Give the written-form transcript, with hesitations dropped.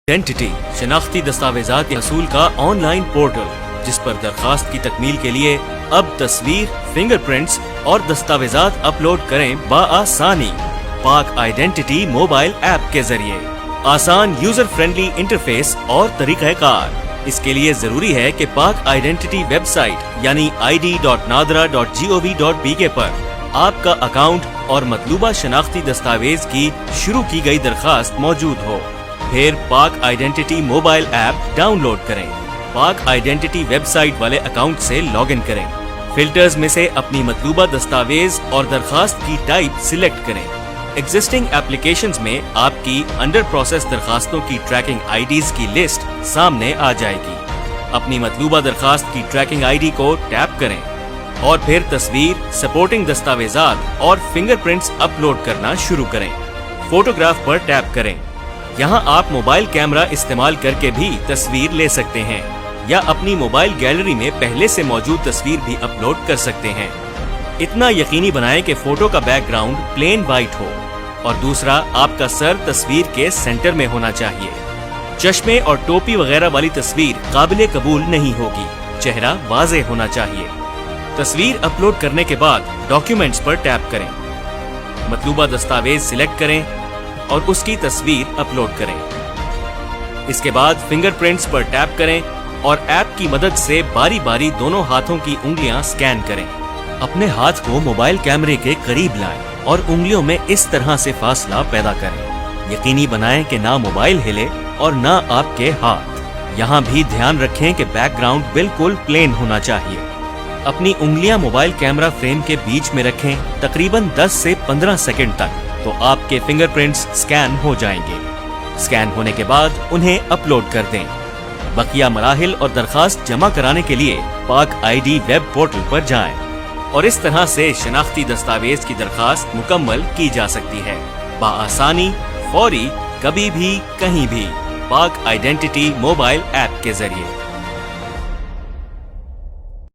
Identity शनाख्ती दस्तावेजात के हसूल का online portal, जिस पर दरखास्त की तकमील के लिए अब तस्वीर, फिंगरप्रिंट्स और दस्तावेजात अपलोड करें बआसानी पाक आइडेंटिटी मोबाइल ऐप के जरिए। आसान यूजर फ्रेंडली इंटरफेस और तरीक़ाकार। इसके लिए जरूरी है कि पाक आइडेंटिटी वेबसाइट यानी id.nadra.gov.bk पर आपका अकाउंट और मतलूबा शनाख्ती दस्तावेज की शुरू की गई दरखास्त मौजूद हो। फिर पाक आइडेंटिटी मोबाइल ऐप डाउनलोड करें। पाक आइडेंटिटी वेबसाइट वाले अकाउंट से लॉगिन करें। फिल्टर्स में से अपनी मतलूबा दस्तावेज और दरखास्त की टाइप सिलेक्ट करें। एग्जिस्टिंग एप्लीकेशंस में आपकी अंडर प्रोसेस दरखास्तों की ट्रैकिंग आईडीज की लिस्ट सामने आ जाएगी। अपनी मतलूबा दरखास्त की ट्रैकिंग आईडी को टैप करें और फिर तस्वीर, सपोर्टिंग दस्तावेजात और फिंगरप्रिंट्स अपलोड करना शुरू करें। फोटोग्राफ पर टैप करें। यहाँ आप मोबाइल कैमरा इस्तेमाल करके भी तस्वीर ले सकते हैं या अपनी मोबाइल गैलरी में पहले से मौजूद तस्वीर भी अपलोड कर सकते हैं। इतना यकीनी बनाएं कि फोटो का बैकग्राउंड प्लेन वाइट हो और दूसरा, आपका सर तस्वीर के सेंटर में होना चाहिए। चश्मे और टोपी वगैरह वाली तस्वीर काबिले कबूल नहीं होगी। चेहरा वाज़ेह होना चाहिए। तस्वीर अपलोड करने के बाद डॉक्यूमेंट्स पर टैप करें। मतलूबा दस्तावेज सिलेक्ट करें और उसकी तस्वीर अपलोड करें। इसके बाद फिंगरप्रिंट्स पर टैप करें और ऐप की मदद से बारी बारी दोनों हाथों की उंगलियां स्कैन करें। अपने हाथ को मोबाइल कैमरे के करीब लाएं और उंगलियों में इस तरह से फासला पैदा करें। यकीनी बनाएं कि ना मोबाइल हिले और ना आपके हाथ। यहाँ भी ध्यान रखें कि बैकग्राउंड बिल्कुल प्लेन होना चाहिए। अपनी उंगलियां मोबाइल कैमरा फ्रेम के बीच में रखें तकरीबन 10 से 15 सेकंड तक, तो आपके फिंगरप्रिंट्स स्कैन हो जाएंगे। स्कैन होने के बाद उन्हें अपलोड कर दें। बकिया मराहिल और दरखास्त जमा कराने के लिए पाक आईडी वेब पोर्टल पर जाएं और इस तरह से शनाख्ती दस्तावेज की दरखास्त मुकम्मल की जा सकती है बआसानी, फौरी, कभी भी, कहीं भी, पाक आइडेंटिटी मोबाइल ऐप के जरिए।